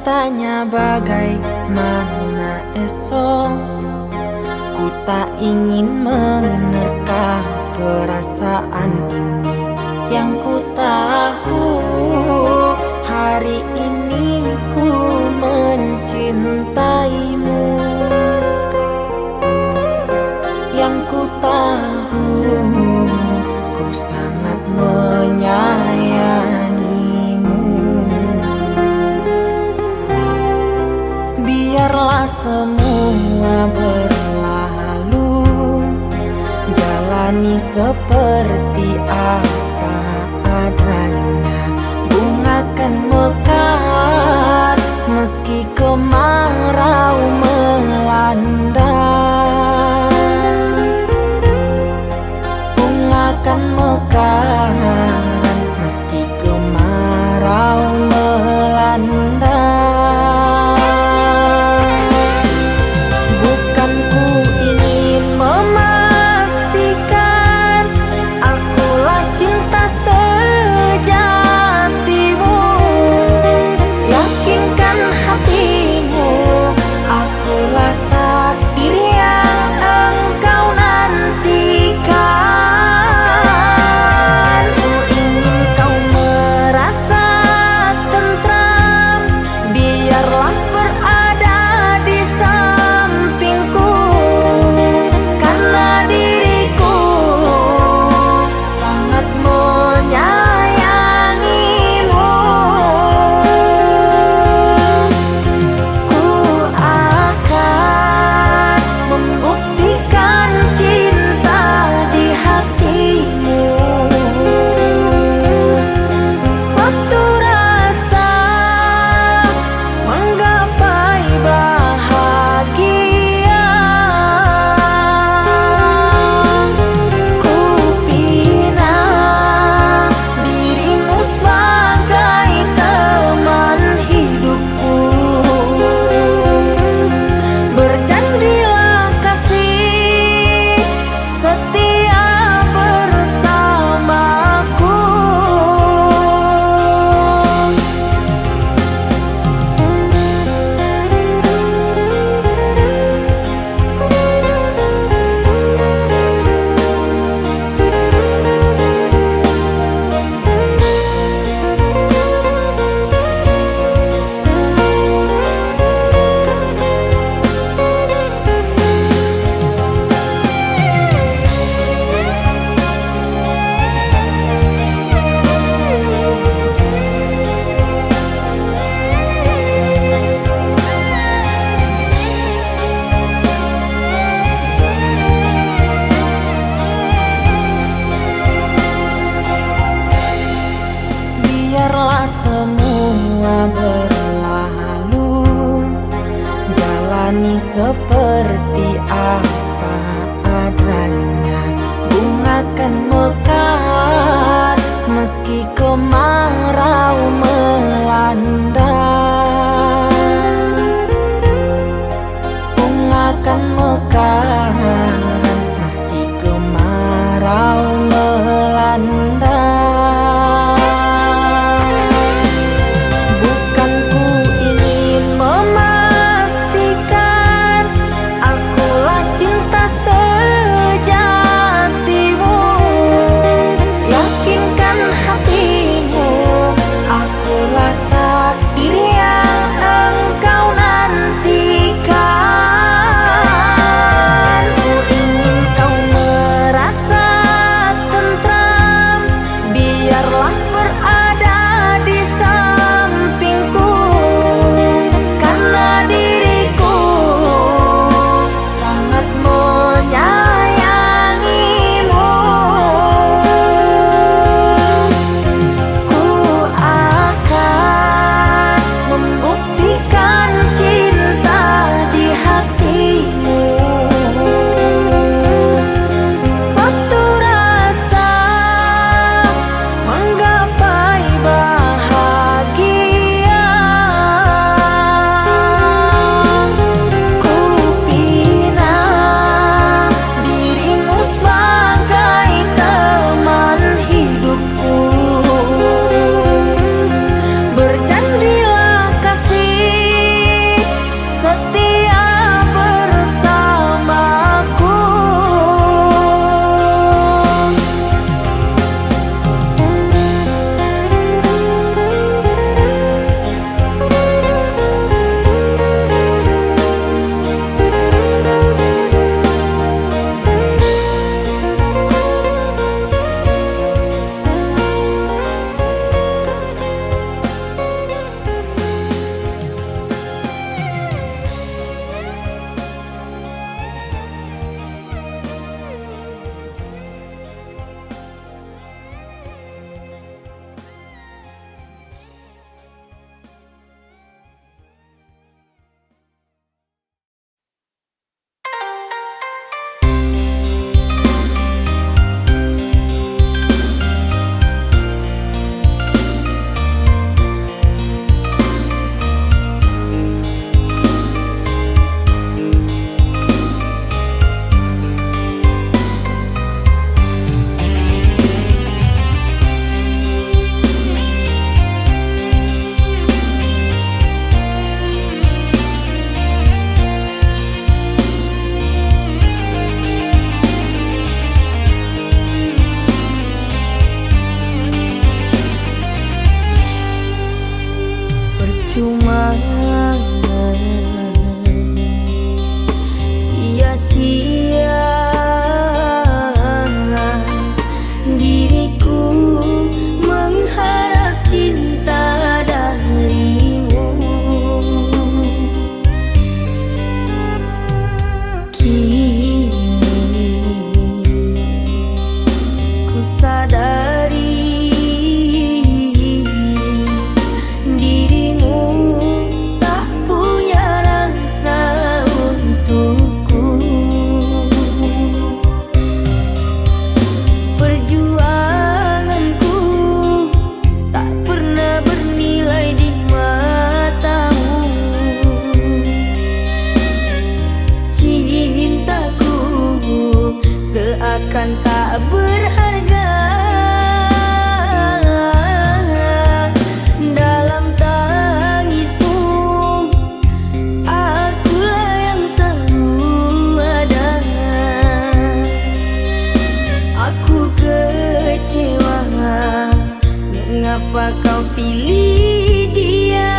bertanya bagaimana esok. Ku tak ingin menerka perasaan ini. Yang ku tahu hari ini ku mencintaimu. Yang ku tahu ku sangat menyayangimu. Biarlah semua berlalu, jalani seperti apa adanya. Bunga kan mekar meski kemarau melanda. Bunga kan mekar meski kemarau melanda. Bukan ku ingin memastikan akulah cinta sejatimu. Yakinkan hatimu akulah takdir yang engkau nantikan. Ku ingin kau merasa tentram, biarlah berada di sampingku. Karena diriku sangat menyayangimu. Ku akan membuktikan cinta di hatimu. Satu rasa menggapai bahagia. Ku pinang dirimu sebagai teman hidupku. Berjanjilah kasih setia bersamaku. Biarlah semua berlalu, jalani seperti apa adanya. Bunga kan mekar meski kemarau melanda. Bunga kan mekar meski kemarau melanda. Bukan ku ingin memastikan seakan tak berharga. Dalam tangismu, akulah yang selalu ada. Aku kecewa, mengapa kau pilih dia?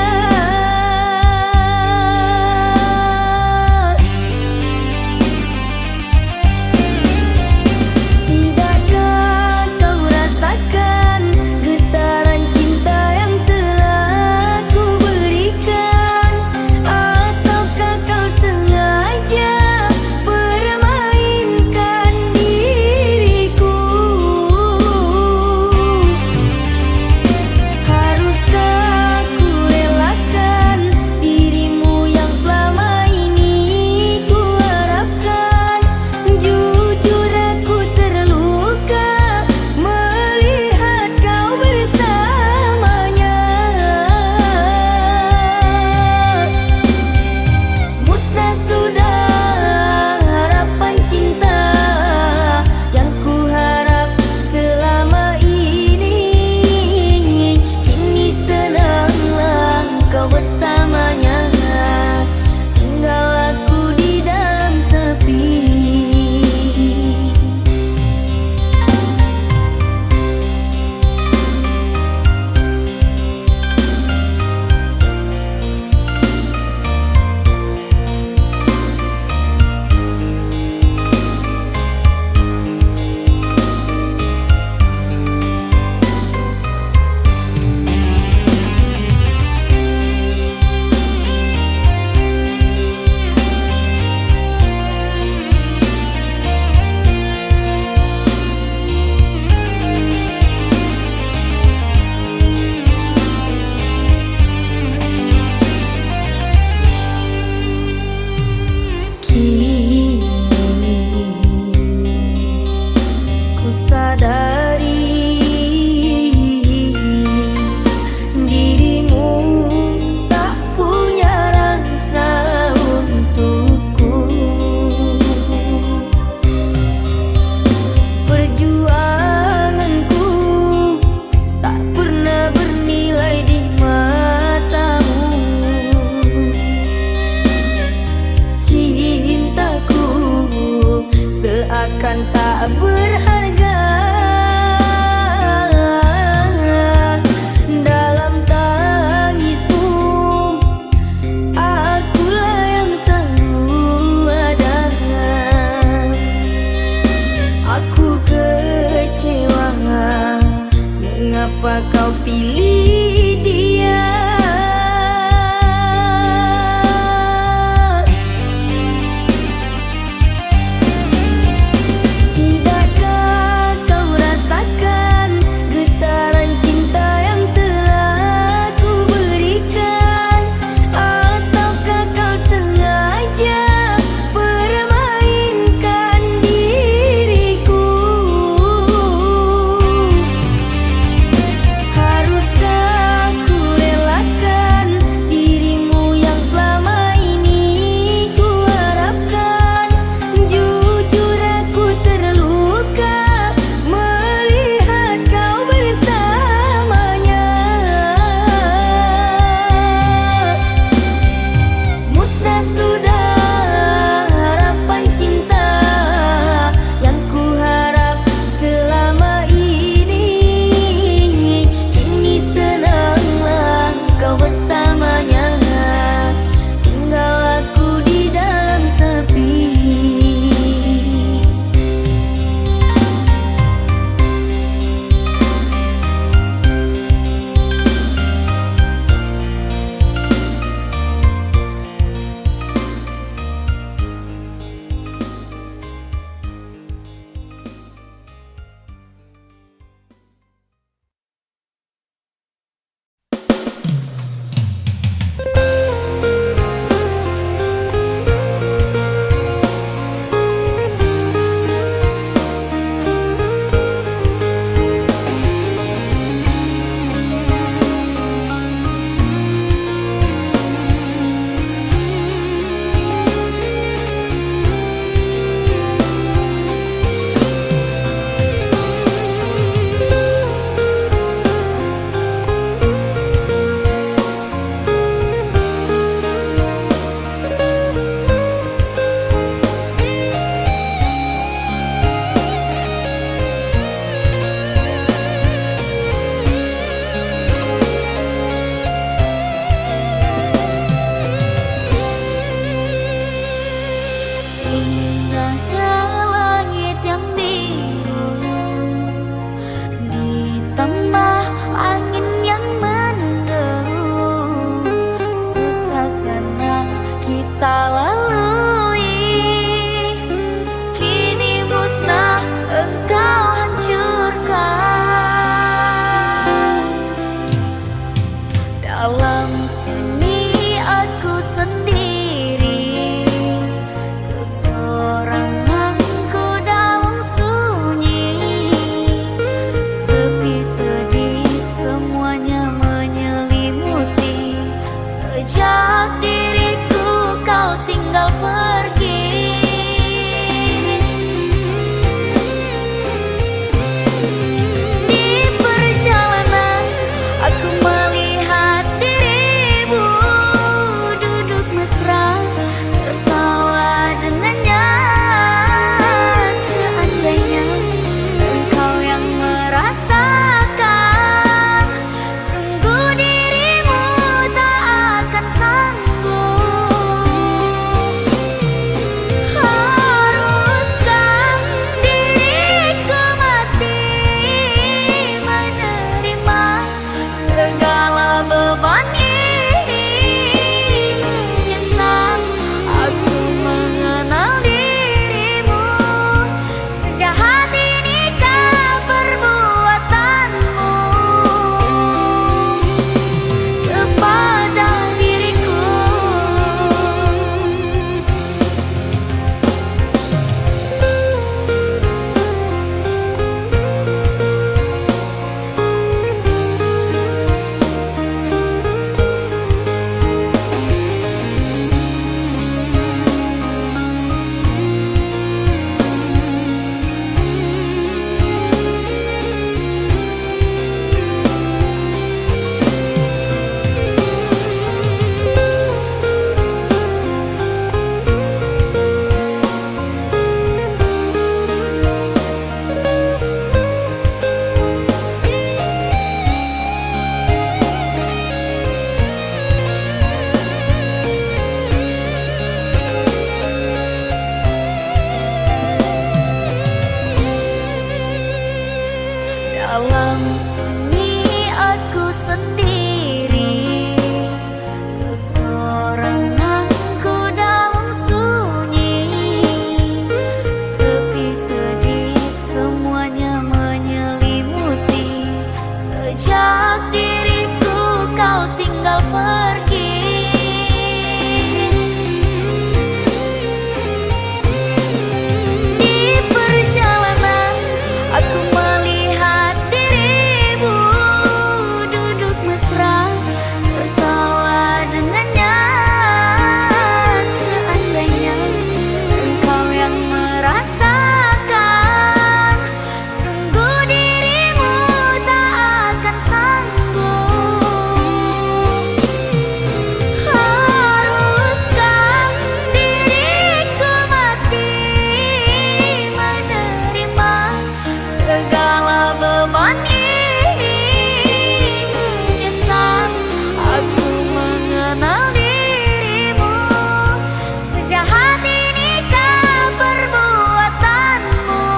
Seakan tak berharga. Dalam tangismu, akulah yang selalu ada. Aku kecewa, mengapa kau pilih dia? Haruskah dalam sunyi aku sendiri, kesoranganku dalam sunyi, sepi sedih semuanya menyelimuti. Sejak diriku kau tinggal pergi, di perjalanan aku melihat dirimu duduk mesra tertawa dengannya. Seandainya engkau yang merasakan, sungguh dirimu tak akan sanggup. Haruskah diriku mati menerima segala beban ini? Menyesal aku mengenal dirimu, sejahat inikah perbuatanmu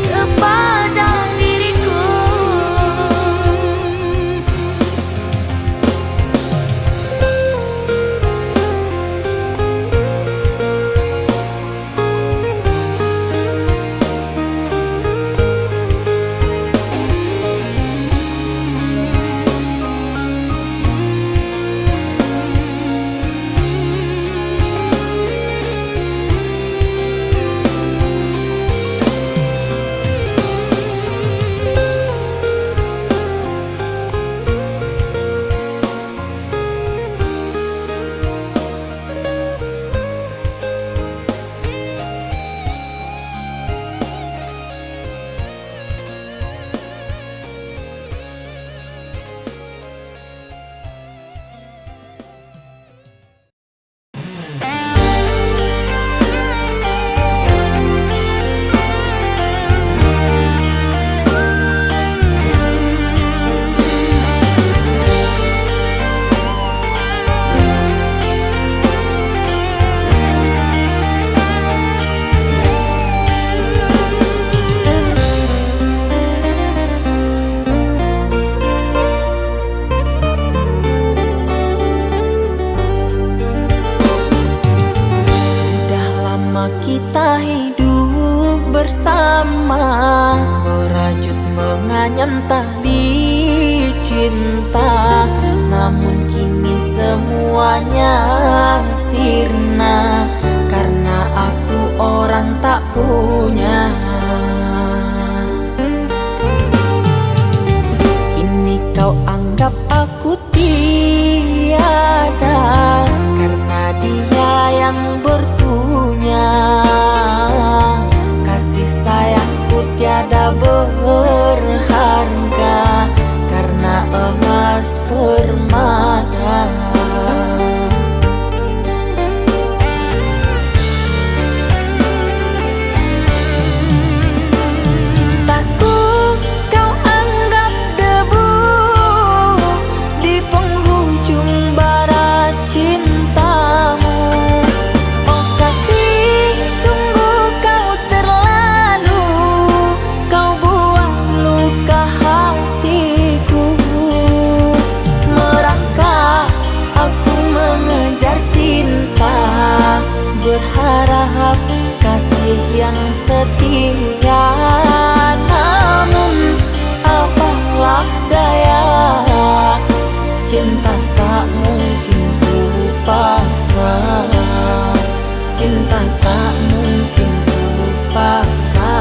kepada diriku. Sudah lama kita hidup bersama, merajut menganyam tali cinta. Namun kini semuanya sirna, karena aku orang tak punya. Kini kau anggap aku tiada, karena dia yang berpunya. Kasih sayangku tiada berharga, karena emas permata. Cintaku kau anggap debu di penghujung bara cintamu. Oh kasih, sungguh kau terlalu, kau buang luka hatiku. Merangkak aku mengejar cinta, berharap kasih yang setia. Namun apalah daya, cinta tak mungkin ku paksa, cinta tak mungkin ku paksa.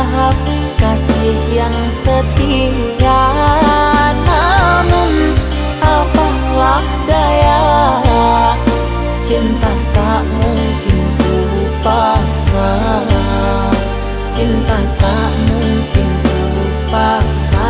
berharap kasih yang setia. Namun apalah daya, cinta tak mungkin ku paksa. Cinta tak mungkin ku paksa.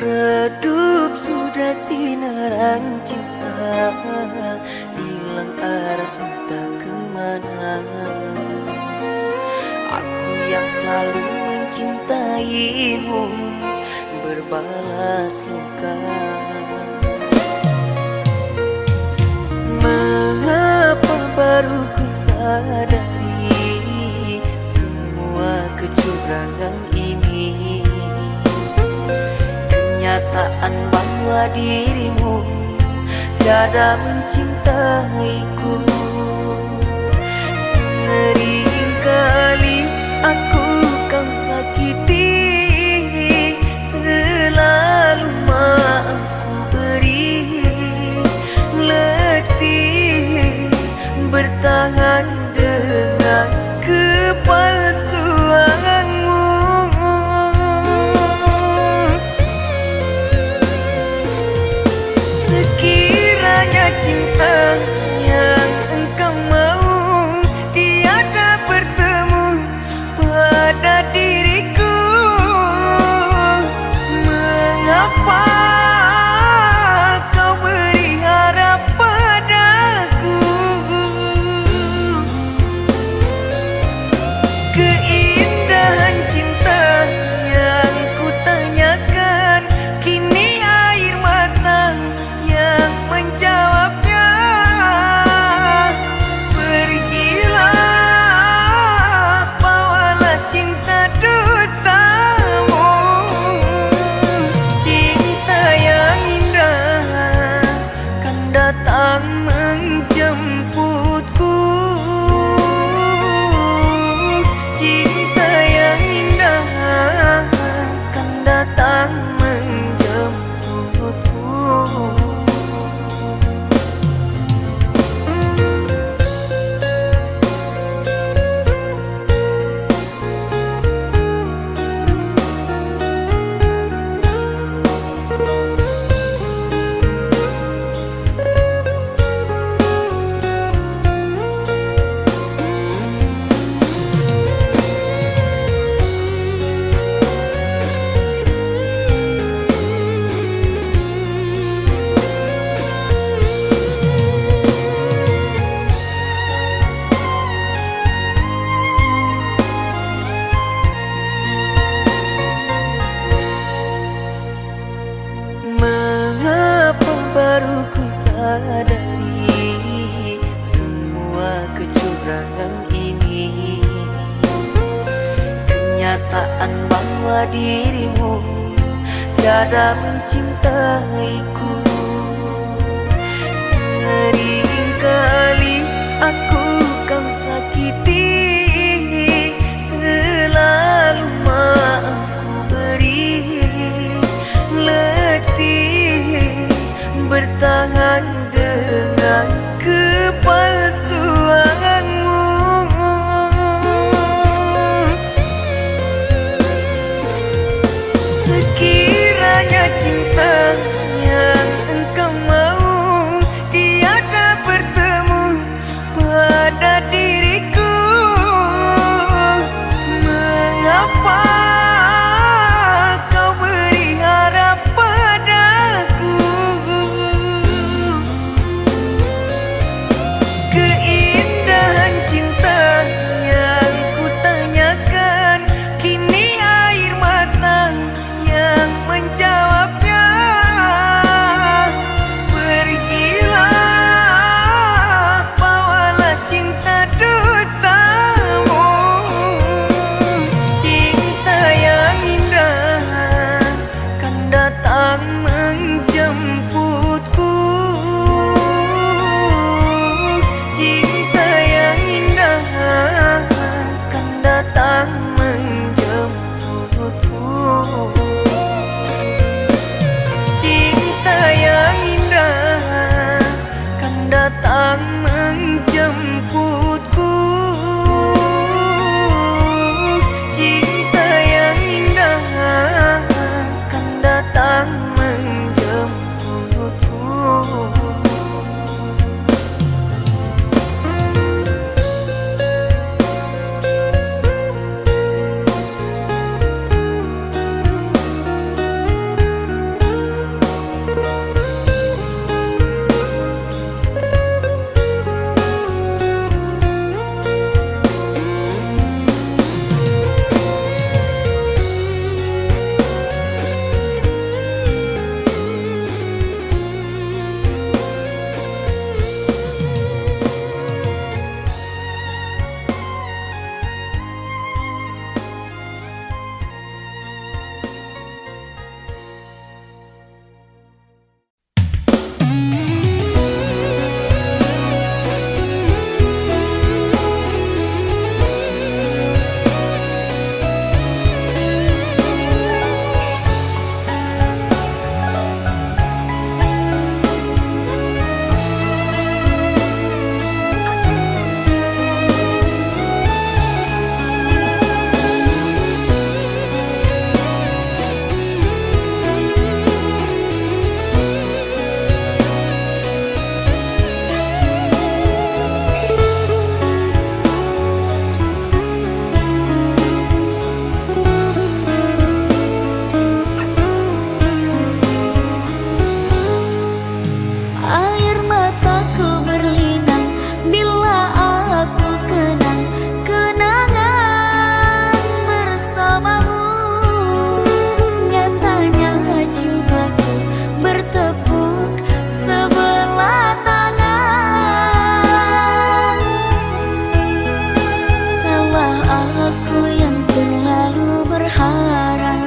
Redup sudah sinaran cinta, hilang arah entah kemana. Aku yang selalu mencintaimu berbalas luka. Mengapa baru ku sadari semua kecurangan ini? Kenyataan bahwa dirimu tiada mencintaiku. Seringkali aku kau sakiti, selalu maaf ku beri. Letih bertahan dengan kepalsuanmu. Sekiranya cinta yang engkau mau tiada bertemu pada diriku, mengapa kau beri harap padaku? Keindahan cinta yang ku tanyakan, kini air mata yang menjawabnya. Pergilah, bawalah cinta dustamu. Cinta yang indah kan datang menjemputku. Cinta yang indah kan datang menjemputku. Mengapa baru ku sadari semua kecurangan ini? Kenyataan bahwa dirimu tiada mencintaiku. Seringkali aku kau sakiti, selalu maaf ku beri. Letih bertahan dengan kepalsuanmu. menjemputku. Cinta yang indah akan datang menjemputku. Air mataku berlinang bila aku kenang kenangan bersamamu. Nyatanya cintaku bertepuk sebelah tangan. Salah aku yang terlalu berharap.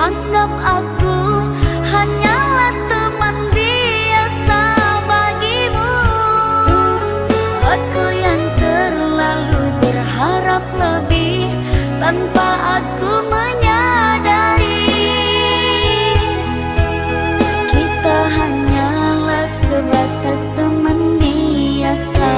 Anggap aku hanyalah teman biasa bagimu. Aku yang terlalu berharap lebih tanpa aku menyadari kita hanyalah sebatas teman biasa.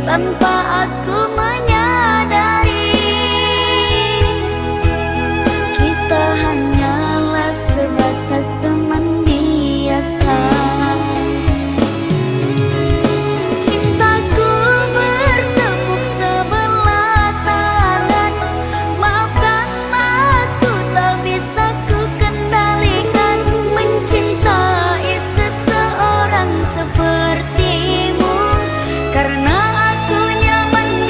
Tanpa aku menyadari kita hanyalah sebatas teman biasa. Cintaku bertepuk sebelah tangan. Maafkan aku tak bisa ku kendalikan mencintai seseorang sepertimu, karena aku nyaman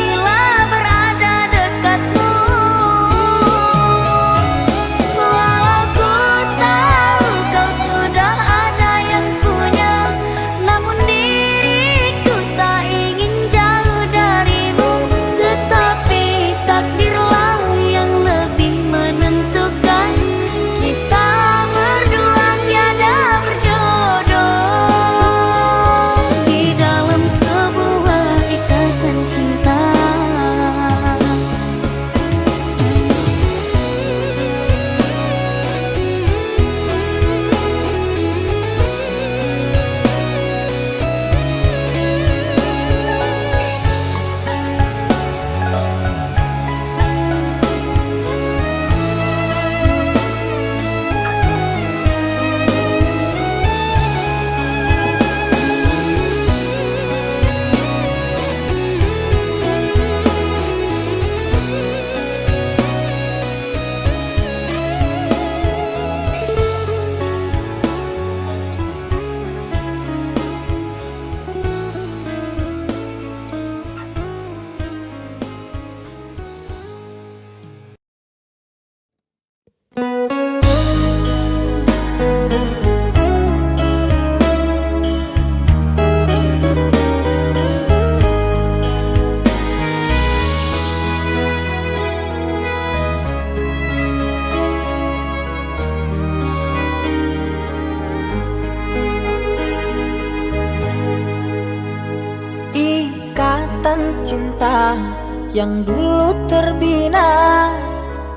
yang dulu terbina,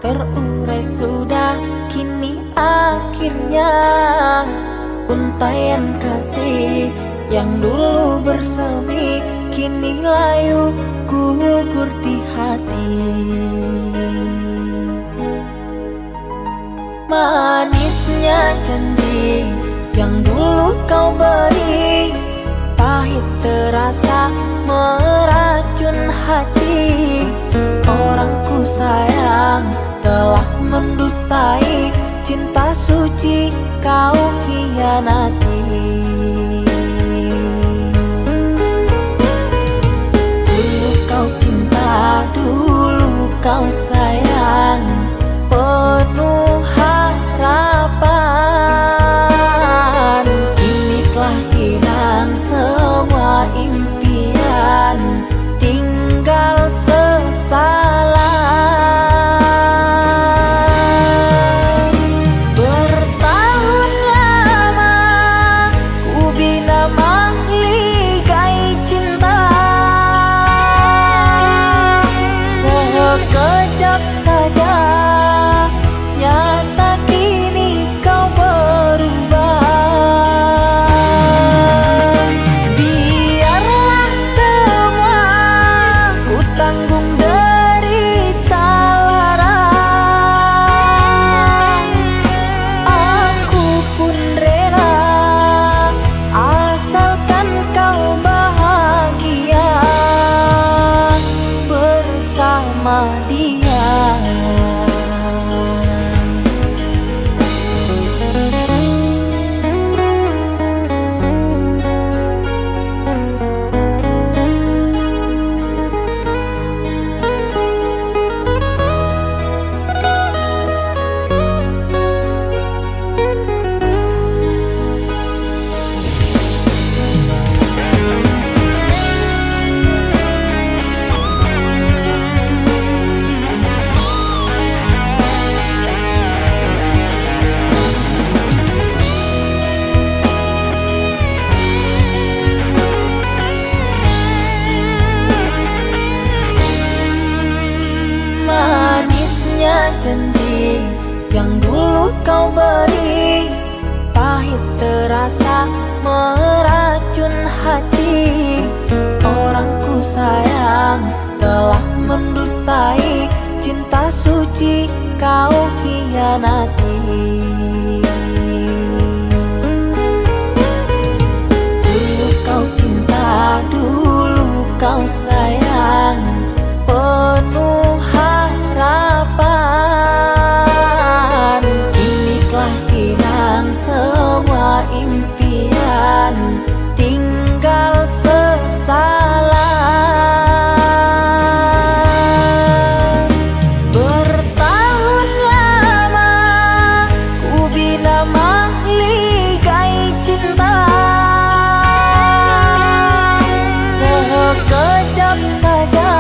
terurai sudah kini akhirnya. Untaian kasih yang dulu bersemi, kini layu gugur di hati. Manisnya janji yang dulu kau beri, pahit terasa meracun hati. Orang ku sayang telah mendustai, cinta suci kau hianati. Dulu kau cinta, dulu kau sayang, penuh harapan. Kini telah hilang semua impian, tinggal sesalan. Bertahun lama ku bina mahligai cinta, sekejap saja nyata kini kau berubah. Biarlah semua ku tanggung derita lara, aku pun rela asalkan kau bahagia bersama dia. Manisnya janji yang dulu kau beri, pahit terasa meracun hati. Orang ku sayang telah mendustai, cinta suci kau hianati. Dulu kau cinta, dulu kau sayang, penuh harapan. Kini telah hilang semua impian, tinggal sesalan. Bertahun lama ku bina mahligai cinta, sekejap saja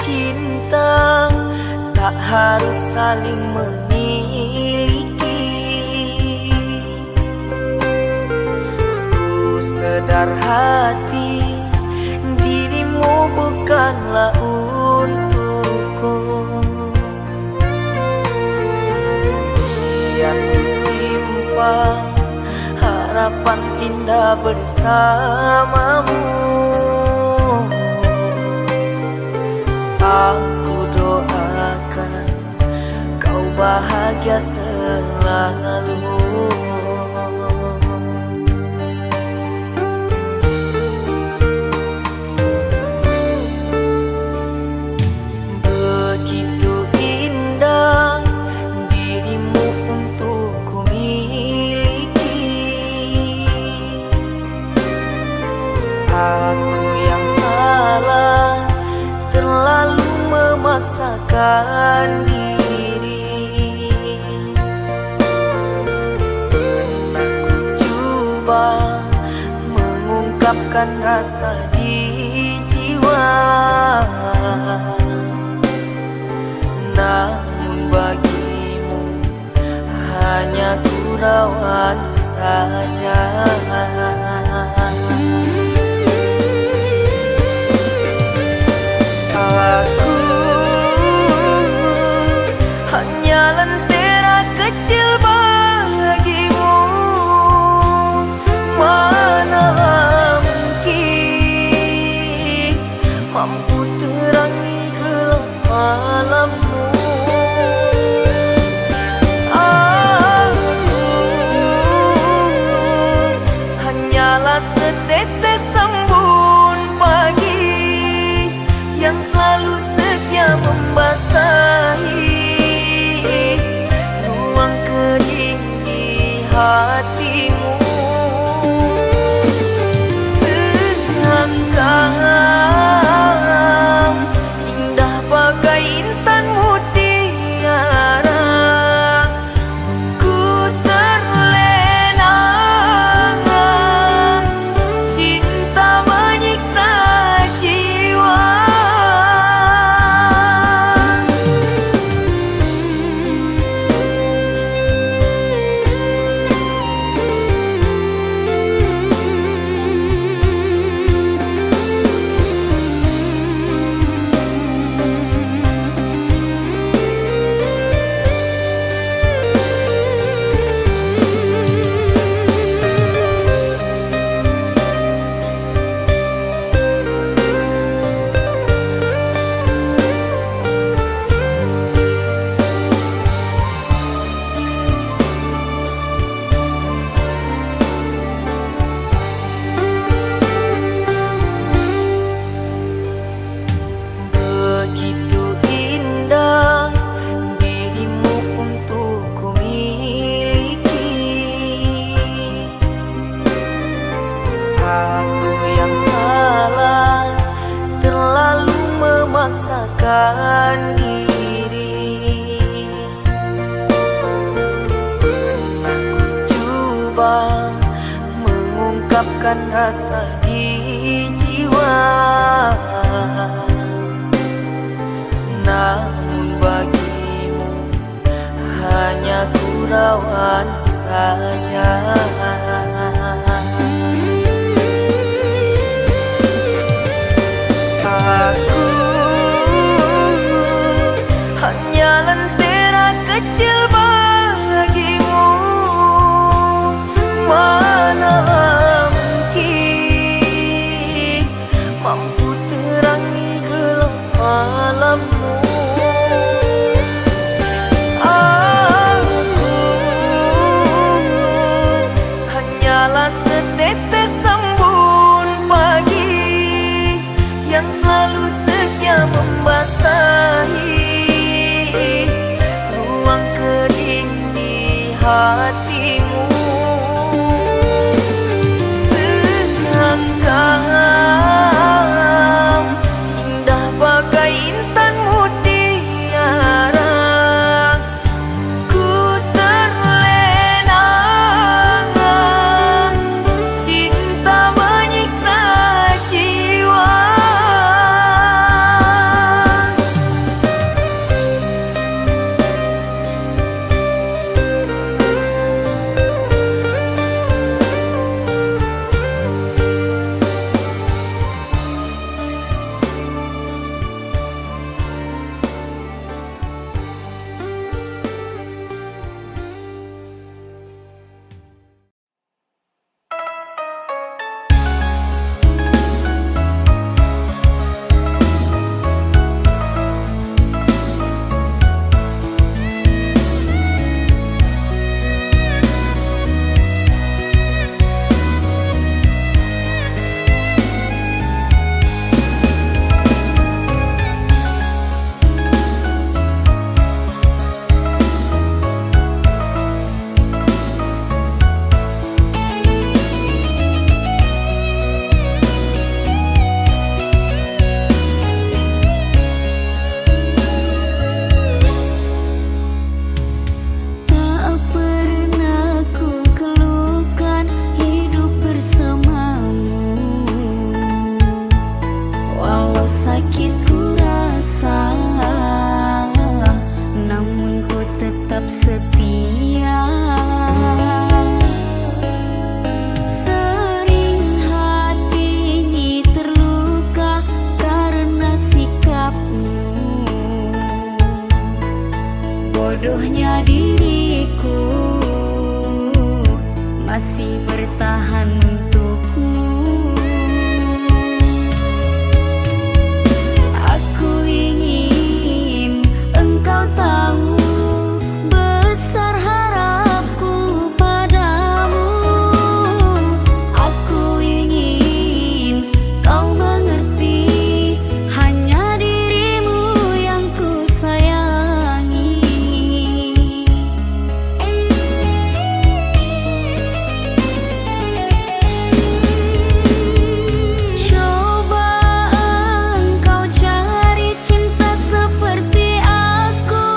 cinta tak harus saling memiliki. Ku sedar hati dirimu bukanlah untukku. Biar ku simpan harapan indah bersamamu. Aku doakan kau bahagia selalu. Begitu indah dirimu untuk ku miliki. Aku yang salah terlalu memaksakan diri. Pernah ku coba mengungkapkan rasa di jiwa, namun bagimu hanya gurauan saja. Aku hanya lentera kecil bagimu. Manalah mungkin mampu terangi gelap malammu. Aku hanyalah setetes embun pagi yang selalu setia membasahi ruang kering di hatimu. Sedangkan indah bagai intan mutiara, ku terlena cinta menyiksa jiwa. Begitu indah dirimu untuk ku miliki. Aku yang salah terlalu memaksakan diri. Pernah ku coba mengungkapkan rasa di jiwa, namun bagimu hanya gurauan saja. Aku hanya lentera kecil bagimu. Manalah mungkin mampu terangi gelap malammu. Aku Bodohnya diriku masih bertahan untukmu. Aku ingin engkau tahu besar harapku padamu. Aku ingin kau mengerti, hanya dirimu yang ku sayangi. Coba engkau cari cinta seperti aku,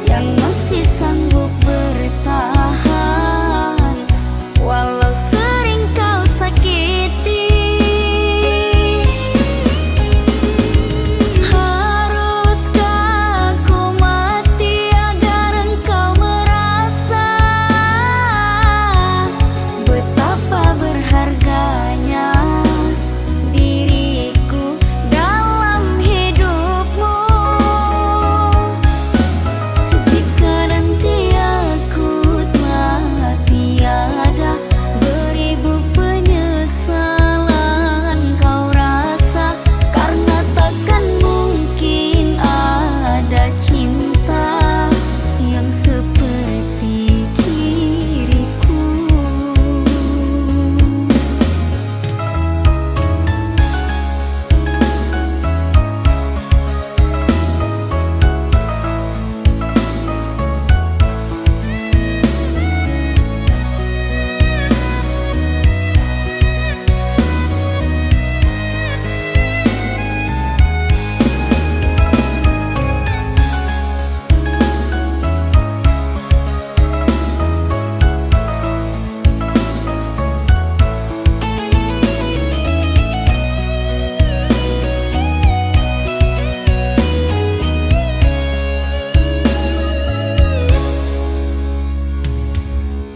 yang masih sanggup bertahan walau sering kau sakiti. Haruskah ku mati agar engkau merasa betapa berharganya diriku dalam hidupmu? Jika nanti aku telah tiada, beribu penyesalan kau rasa, karena takkan mungkin ada cinta yang seperti diriku.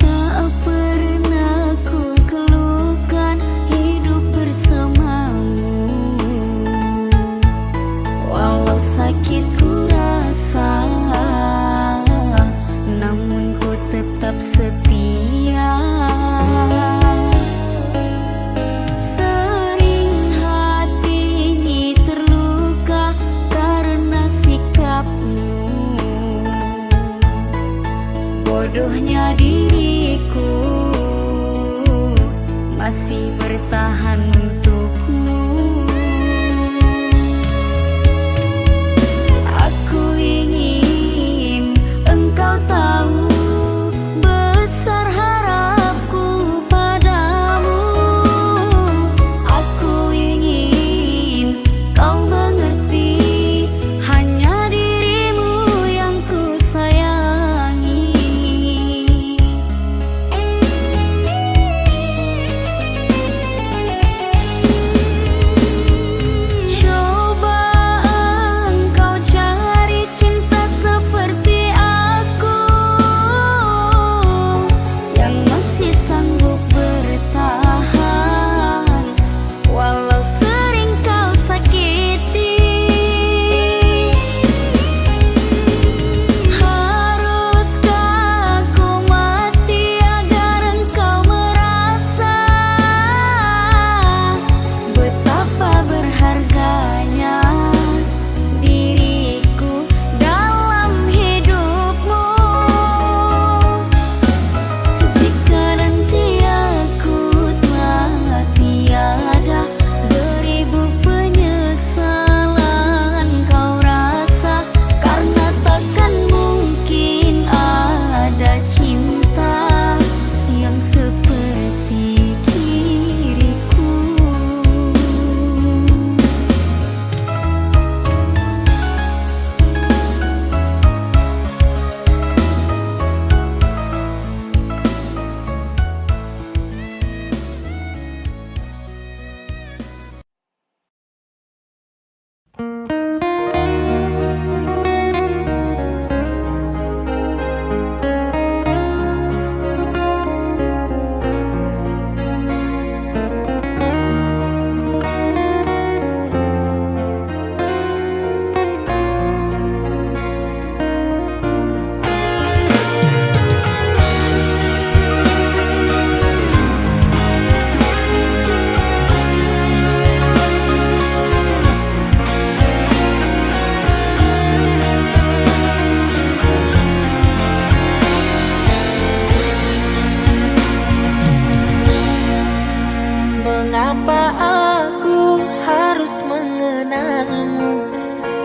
Tak pernah ku keluhkan hidup bersamamu, walau sakit ku rasa, namun ku tetap setia. Sering hati ini terluka karena sikapmu. Bodohnya diriku masih bertahan untukmu. Aku ingin engkau tahu besar harapku padamu. Aku ingin kau mengerti, hanya dirimu yang ku sayangi.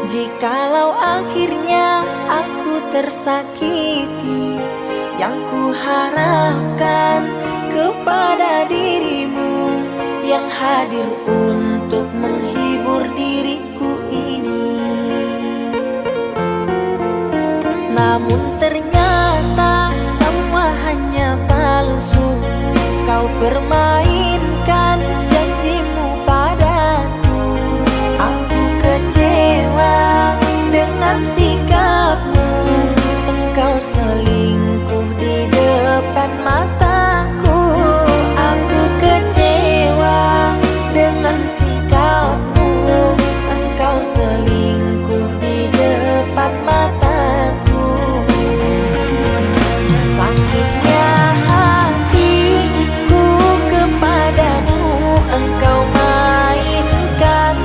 Jikalau akhirnya aku tersakiti, yang ku harapkan kepada dirimu yang hadir untuk menghibur diriku ini. Namun ternyata semua hanya palsu. Kau permainkan janjimu padaku. Aku kecewa dengan sikapmu. Engkau selingkuh di depan mataku. Aku kecewa dengan sikapmu. Engkau selingkuh di depan mataku. Sakitnya hatiku kepadamu. Engkau mainkan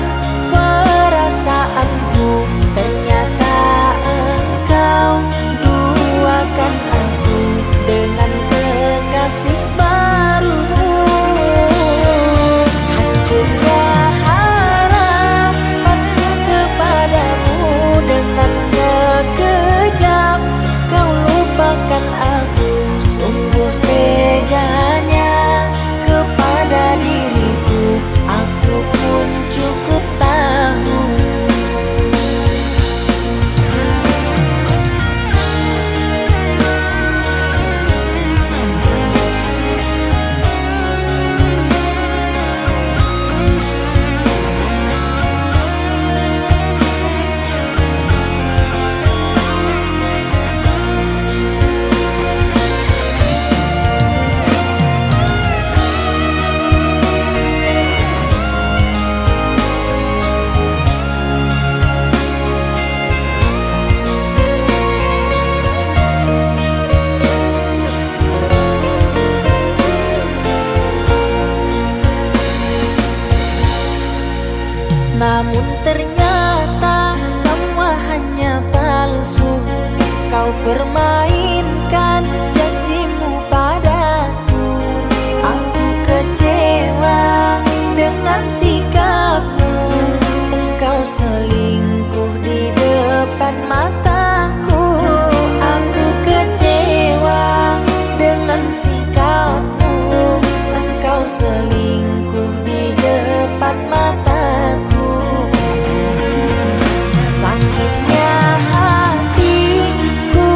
perasaanku. Ternyata engkau duakan aku dengan kekasih barumu. Hancurnya harapanku kepadamu. Dengan sekejap kau lupakan aku. Sungguh teganya kepada diriku. Aku pun cukup tahu. Namun ternyata semua hanya palsu. Kau permainkan janjimu padaku. Aku kecewa dengan sikapmu. Engkau selingkuh di depan mataku. Aku kecewa dengan sikapmu. Engkau selingkuh di depan mataku. Sakitnya hatiku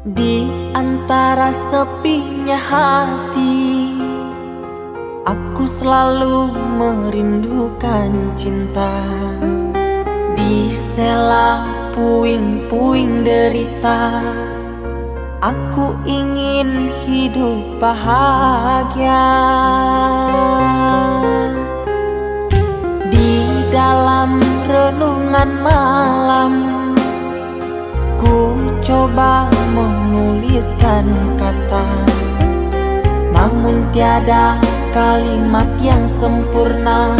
Di antara sepinya hati, aku selalu merindukan cinta. Di sela puing-puing derita, aku ingin hidup bahagia. Di dalam renungan malam, ku coba menuliskan kata, namun tiada kalimat yang sempurna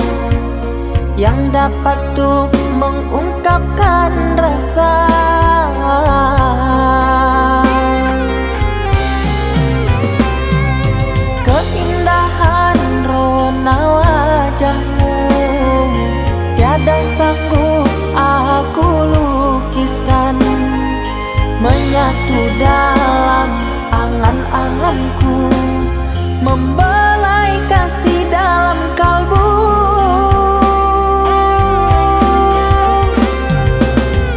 yang dapat untuk mengungkapkan rasa. Keindahan rona wajahmu tiada sanggup aku lukiskan, menyatu dalam angan-anganku, membelai kasih dalam kalbu.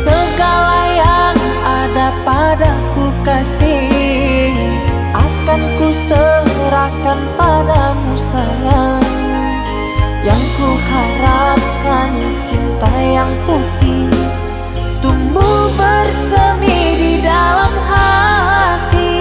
Segala yang ada padaku kasih, akan ku serahkan padamu sayang. Yang ku harapkan cinta yang putih tumbuh bersemi di dalam hati.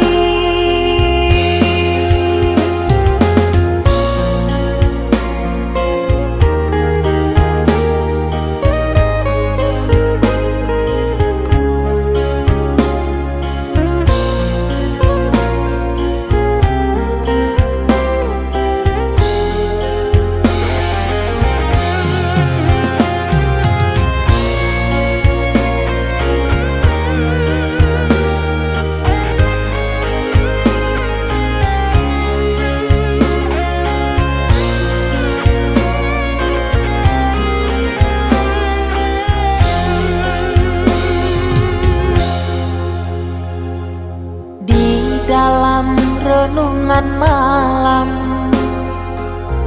Dalam renungan malam,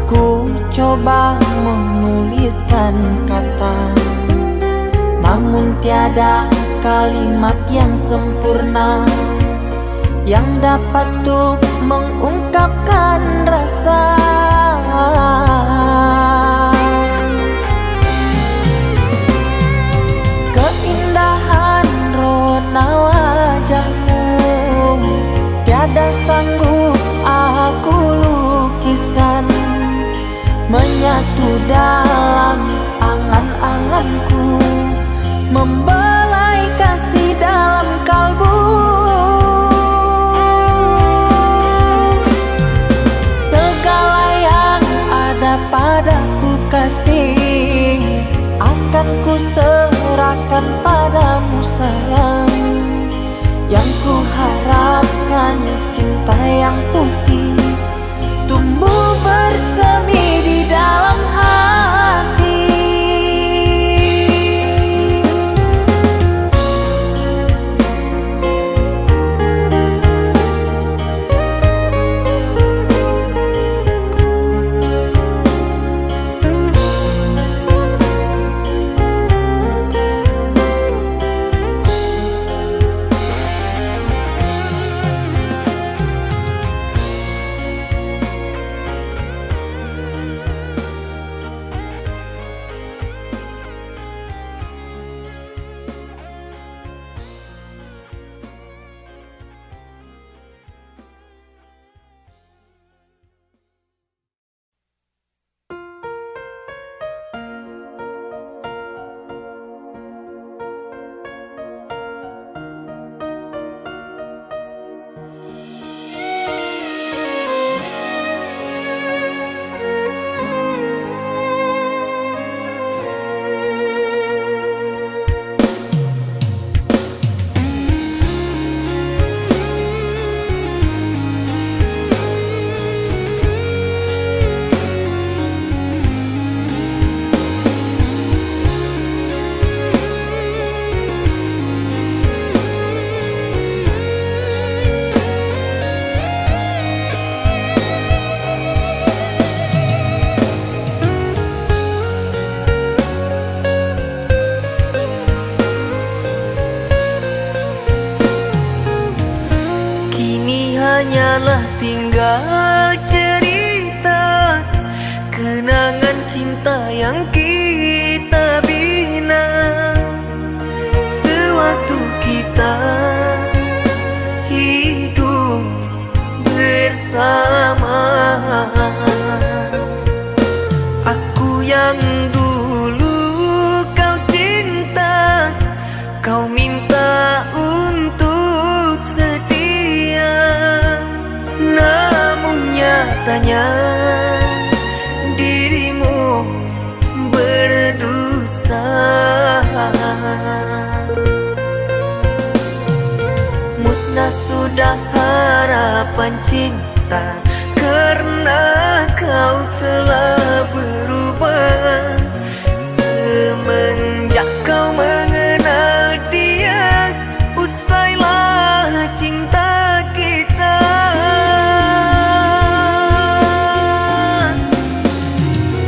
ku coba menuliskan kata, namun tiada kalimat yang sempurna yang dapat untuk mengungkapkan rasa. Keindahan rona wajahmu tiada sanggup aku lukiskan, menyatu dalam angan-anganku, membelai kasih dalam kalbu. Segala yang ada padaku kasih, akan ku serahkan padamu sayang. Yang ku harapkan cinta yang putih tumbuh bersemi di dalam hati. hanyalah tinggal cerita, kenangan cinta yang kita bina sewaktu kita hidup bersama. Aku yang dulu kau cinta, kau minta untuk setia, namun nyatanya dirimu berdusta. Musnah sudah harapan cinta, karena kau telah berubah. Semenjak kau mengenal dia, usailah cinta kita.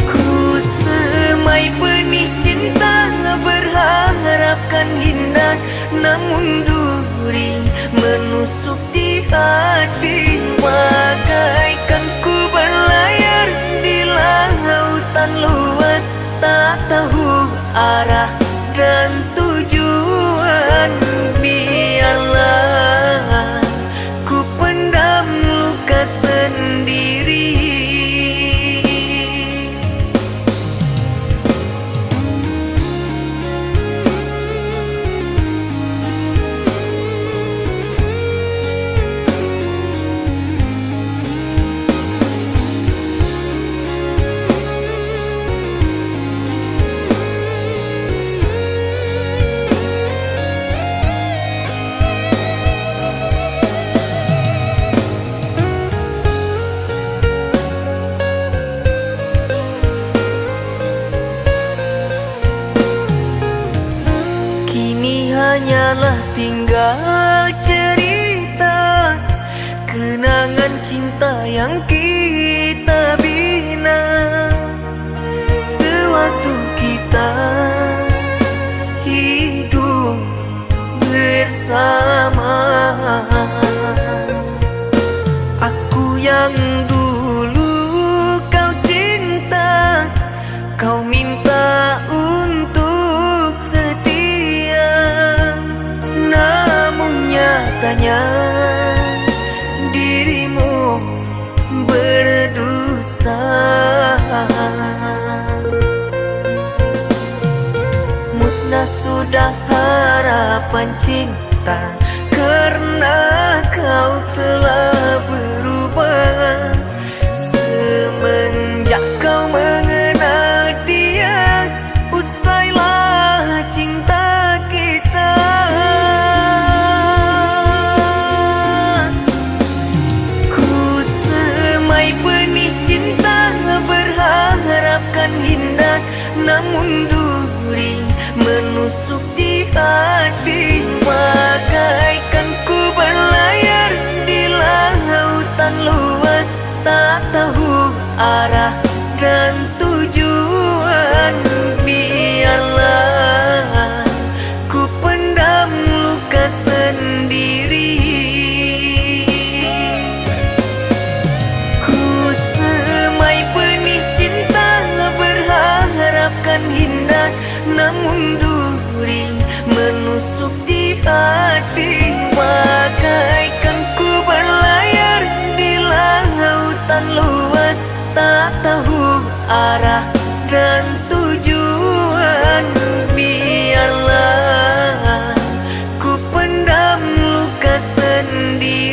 Ku semai benih cinta, berharapkan indah, namun duri menusuk di hati. Bagaikan ku berlayar di lautan luas, tak tahu arah dan tujuan. Biarlah ku pendam luka sendiri. Kini hanyalah tinggal cerita, kenangan cinta yang kita bina sewaktu kita hidup bersama. Aku yang dulu kau cinta, kau minta untuk setia, namun nyatanya dirimu berdusta. Musnah sudah harapan cinta, karena kau telah berubah. Semenjak kau mengenal dia, usailah cinta kita. Ku semai benih cinta, berharapkan indah, namun duri menusuk di hati. Bagaikan ku berlayar di lautan luas, tak tahu arah dan tujuan. Biarlah ku pendam luka sendiri. Ku semai benih cinta, berharapkan indah, namun duri menusuk di hati. Bagaikan ku berlayar di lautan luas, tak tahu arah dan tujuan. Biarlah ku pendam luka sendiri.